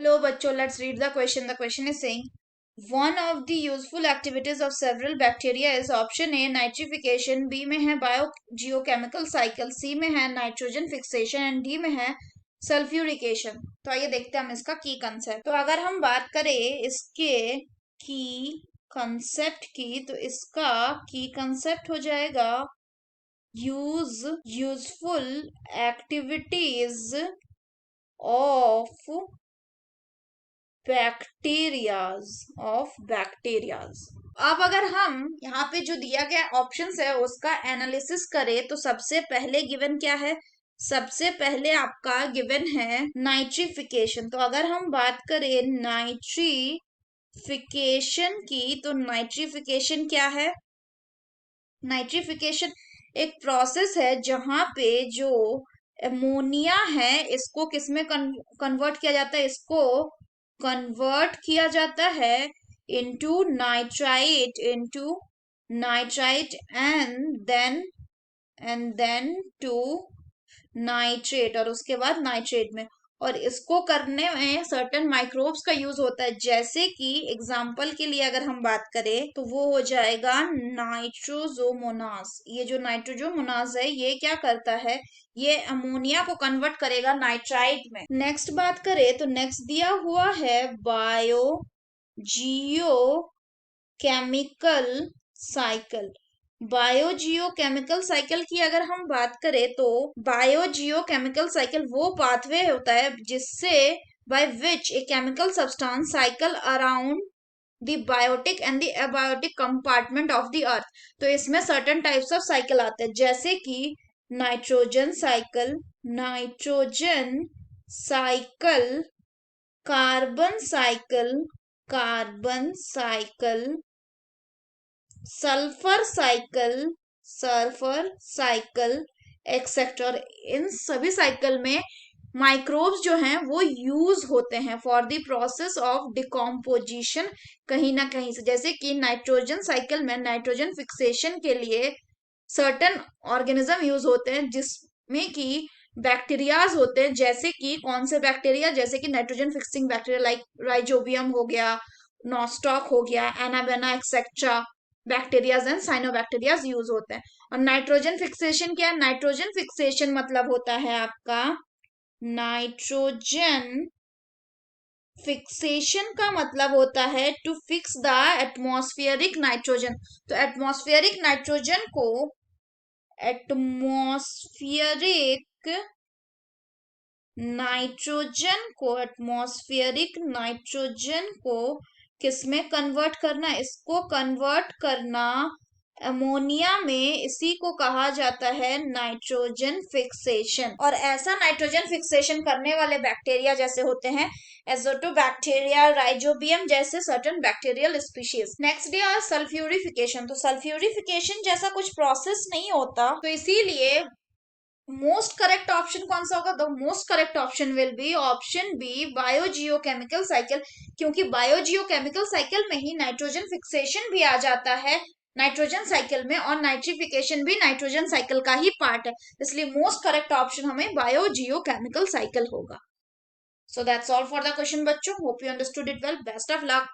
लो बच्चों, let's read the question. The question is saying one of the useful activities of several bacteria is option A nitrification, B में है bio geochemical cycle, सी में है nitrogen fixation and D में है सल्फ्यूरिकेशन. तो आइए देखते हैं हम इसका की कंसेप्ट. तो अगर हम बात करें इसके की कंसेप्ट की, तो इसका की कंसेप्ट हो जाएगा यूजफुल एक्टिविटीज ऑफ बैक्टीरियाज. अब अगर हम यहाँ पे जो दिया गया ऑप्शंस है उसका एनालिसिस करें, तो सबसे पहले गिवन क्या है? सबसे पहले आपका गिवन है नाइट्रिफिकेशन. तो अगर हम बात करें नाइट्रिफिकेशन की, तो नाइट्रिफिकेशन क्या है? नाइट्रिफिकेशन एक प्रोसेस है जहां पे जो अमोनिया है इसको किसमें कन्वर्ट किया जाता है? इसको कन्वर्ट किया जाता है into nitrite and then to nitrate, और उसके बाद नाइट्रेट में. और इसको करने में सर्टेन माइक्रोब्स का यूज होता है, जैसे कि एग्जाम्पल के लिए अगर हम बात करें तो वो हो जाएगा नाइट्रोजोमोनास. ये जो नाइट्रोजोमोनास है ये क्या करता है? ये अमोनिया को कन्वर्ट करेगा नाइट्राइट में. नेक्स्ट बात करें तो नेक्स्ट दिया हुआ है बायो जियो केमिकल साइकिल. बायोजियोकेमिकल साइकिल की अगर हम बात करें तो बायोजियोकेमिकल साइकिल वो पाथवे होता है जिससे by which a chemical substance cycle around the biotic and the abiotic compartment of the earth. तो इसमें सर्टेन टाइप्स ऑफ साइकिल आते हैं, जैसे कि nitrogen cycle, carbon cycle, sulphur cycle etcetera. इन सभी साइकिल में माइक्रोब्स जो हैं वो यूज होते हैं for the process of decomposition कहीं ना कहीं से. जैसे कि नाइट्रोजन साइकिल में नाइट्रोजन फिक्सेशन के लिए सर्टेन ऑर्गेनिज्म यूज होते हैं, जिसमें कि बैक्टीरियाज होते हैं. जैसे कि कौन से बैक्टीरिया? जैसे कि nitrogen fixing bacteria like Rhizobium हो गया, नॉस्टॉक हो गया, Anabaena etcetera bacterias and cyanobacterias use होते हैं. और नाइट्रोजन फिक्सेशन क्या है? नाइट्रोजन फिक्सेशन मतलब होता है आपका नाइट्रोजन फिक्सेशन का मतलब होता है to fix the atmospheric nitrogen. तो एटमॉस्फेरिक नाइट्रोजन को किसमें कन्वर्ट करना? इसको कन्वर्ट करना अमोनिया में. इसी को कहा जाता है नाइट्रोजन फिक्सेशन. और ऐसा नाइट्रोजन फिक्सेशन करने वाले बैक्टीरिया जैसे होते हैं एजोटोबैक्टीरिया, राइजोबियम जैसे certain bacterial species. Next they are sulphurification. तो सल्फ्यूरिफिकेशन जैसा कुछ प्रोसेस नहीं होता, तो इसीलिए मोस्ट करेक्ट ऑप्शन कौन सा होगा? The most correct option will be option B biogeochemical cycle, क्योंकि बायोजियोकेमिकल साइकिल में ही नाइट्रोजन फिक्सेशन भी आ जाता है नाइट्रोजन साइकिल में, और नाइट्रिफिकेशन भी नाइट्रोजन साइकिल का ही पार्ट है. इसलिए मोस्ट करेक्ट ऑप्शन हमें बायोजियोकेमिकल साइकिल होगा. So that's all for the question बच्चों. Hope you understood it well. Best of luck.